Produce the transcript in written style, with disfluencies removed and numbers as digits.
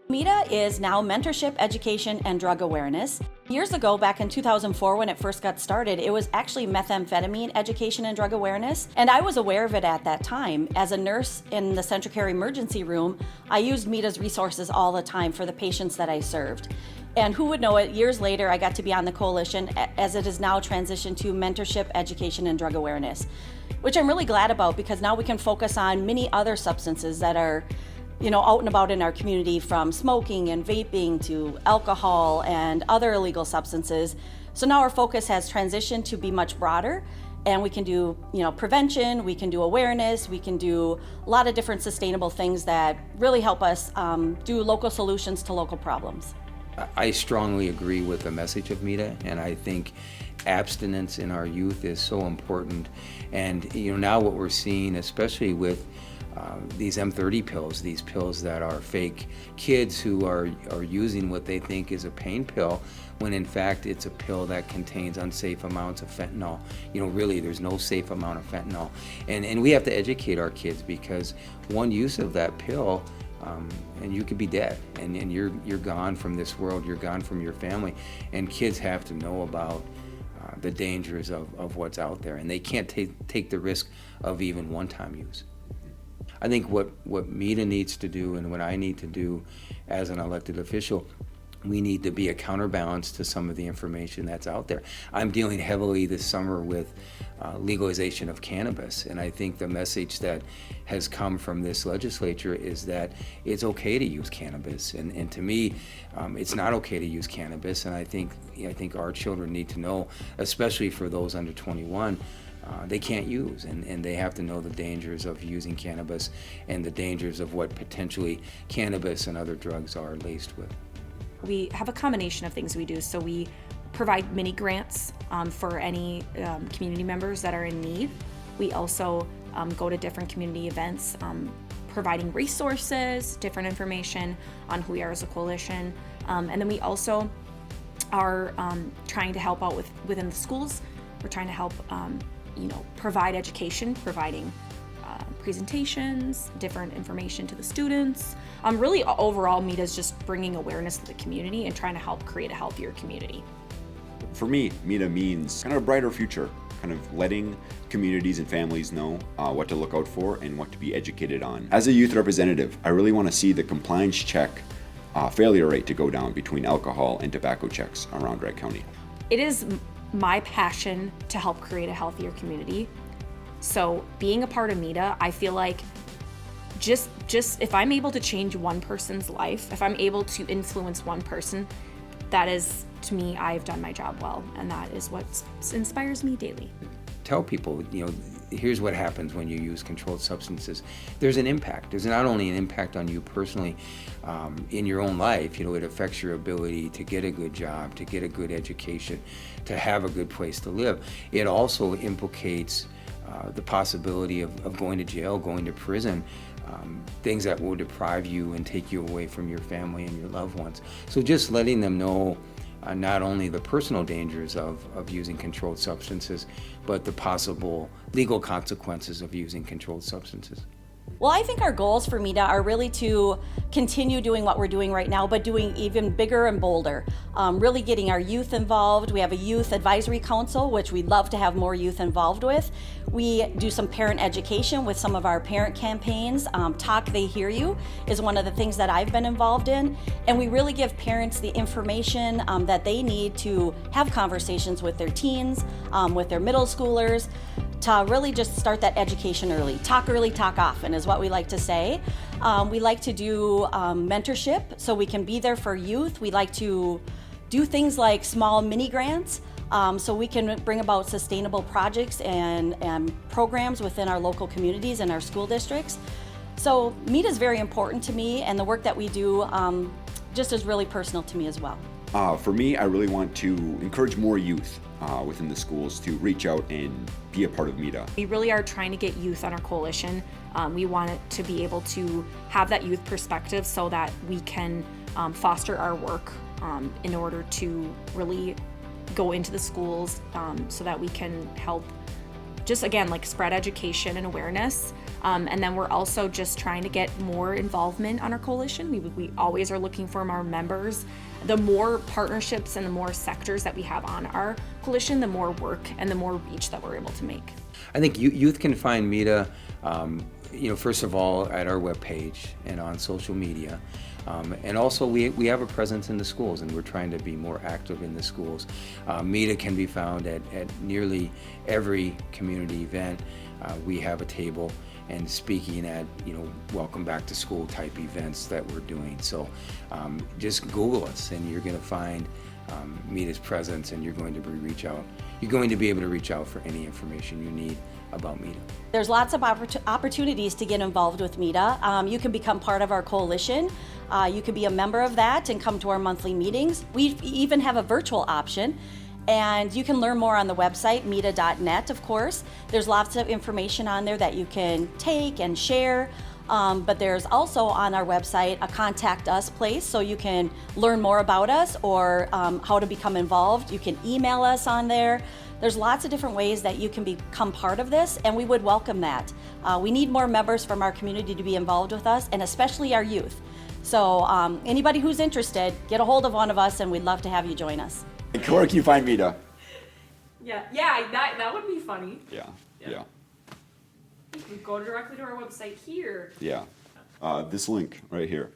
MEADA is now Mentorship, Education, and Drug Awareness. Years ago, back in 2004 when it first got started, it was actually methamphetamine education and drug awareness, and I was aware of it at that time. As a nurse in the Central Care Emergency Room, I used MEADA's resources all the time for the patients that I served. And who would know it, years later I got to be on the coalition as it is now transitioned to Mentorship, Education, and Drug Awareness, which I'm really glad about because now we can focus on many other substances that are out and about in our community, from smoking and vaping to alcohol and other illegal substances. So now our focus has transitioned to be much broader, and we can do, prevention, we can do awareness, we can do a lot of different sustainable things that really help us do local solutions to local problems. I strongly agree with the message of MEADA, and I think abstinence in our youth is so important. And now what we're seeing, especially with these M30 pills, these pills that are fake, kids who are using what they think is a pain pill, when in fact it's a pill that contains unsafe amounts of fentanyl. Really there's no safe amount of fentanyl. And we have to educate our kids, because one use of that pill, and you could be dead, and you're gone from this world, you're gone from your family. And kids have to know about the dangers of what's out there, and they can't take the risk of even one-time use. I think what MEADA needs to do, and what I need to do as an elected official, we need to be a counterbalance to some of the information that's out there. I'm dealing heavily this summer with legalization of cannabis, and I think the message that has come from this legislature is that it's okay to use cannabis, and to me, it's not okay to use cannabis. And I think our children need to know, especially for those under 21, they can't use, and they have to know the dangers of using cannabis and the dangers of what potentially cannabis and other drugs are laced with. We have a combination of things we do. So we provide mini grants for any community members that are in need. We also go to different community events, providing resources, different information on who we are as a coalition. And then we also are trying to help out within the schools. We're trying to help provide education, providing presentations, different information to the students. Really overall, MEADA is just bringing awareness to the community and trying to help create a healthier community. For me, MEADA means kind of a brighter future, kind of letting communities and families know what to look out for and what to be educated on. As a youth representative, I really want to see the compliance check failure rate to go down between alcohol and tobacco checks around Wright County. It is my passion to help create a healthier community. So being a part of MEADA, I feel like just if I'm able to change one person's life, if I'm able to influence one person, that is, to me, I've done my job well, and that is what inspires me daily. Tell people, here's what happens when you use controlled substances. There's an impact. There's not only an impact on you personally in your own life, it affects your ability to get a good job, to get a good education, to have a good place to live. It also implicates the possibility of going to jail, going to prison, things that will deprive you and take you away from your family and your loved ones. So just letting them know not only the personal dangers of using controlled substances, but the possible legal consequences of using controlled substances. Well, I think our goals for MEADA are really to continue doing what we're doing right now, but doing even bigger and bolder. Really getting our youth involved. We have a youth advisory council, which we'd love to have more youth involved with. We do some parent education with some of our parent campaigns. Talk They Hear You is one of the things that I've been involved in. And we really give parents the information that they need to have conversations with their teens, with their middle schoolers, to really just start that education early. Talk early, talk often is what we like to say. We like to do mentorship so we can be there for youth. We like to do things like small mini grants so we can bring about sustainable projects and programs within our local communities and our school districts. So MEADA is very important to me, and the work that we do just is really personal to me as well. For me, I really want to encourage more youth within the schools to reach out and be a part of MEADA. We really are trying to get youth on our coalition. We want it to be able to have that youth perspective so that we can foster our work in order to really go into the schools so that we can help just, again, like spread education and awareness And then we're also just trying to get more involvement on our coalition. We always are looking for more members. The more partnerships and the more sectors that we have on our coalition, the more work and the more reach that we're able to make. I think youth can find MEADA, first of all, at our webpage and on social media. And also we have a presence in the schools, and we're trying to be more active in the schools. MEADA can be found at nearly every community event. We have a table and speaking at, welcome back to school type events that we're doing. So just Google us and you're going to find MEADA's presence, and you're going to be able to reach out for any information you need about MEADA. There's lots of opportunities to get involved with MEADA. You can become part of our coalition. You can be a member of that and come to our monthly meetings. We even have a virtual option, and you can learn more on the website, MEADA.net, of course. There's lots of information on there that you can take and share. But there's also on our website a contact us place, so you can learn more about us or how to become involved. You can email us on there. There's lots of different ways that you can become part of this, and we would welcome that. We need more members from our community to be involved with us, and especially our youth. So anybody who's interested, get a hold of one of us, and we'd love to have you join us. And where can you find MEADA? Yeah, that would be funny. Yeah. You can go directly to our website here. This link right here.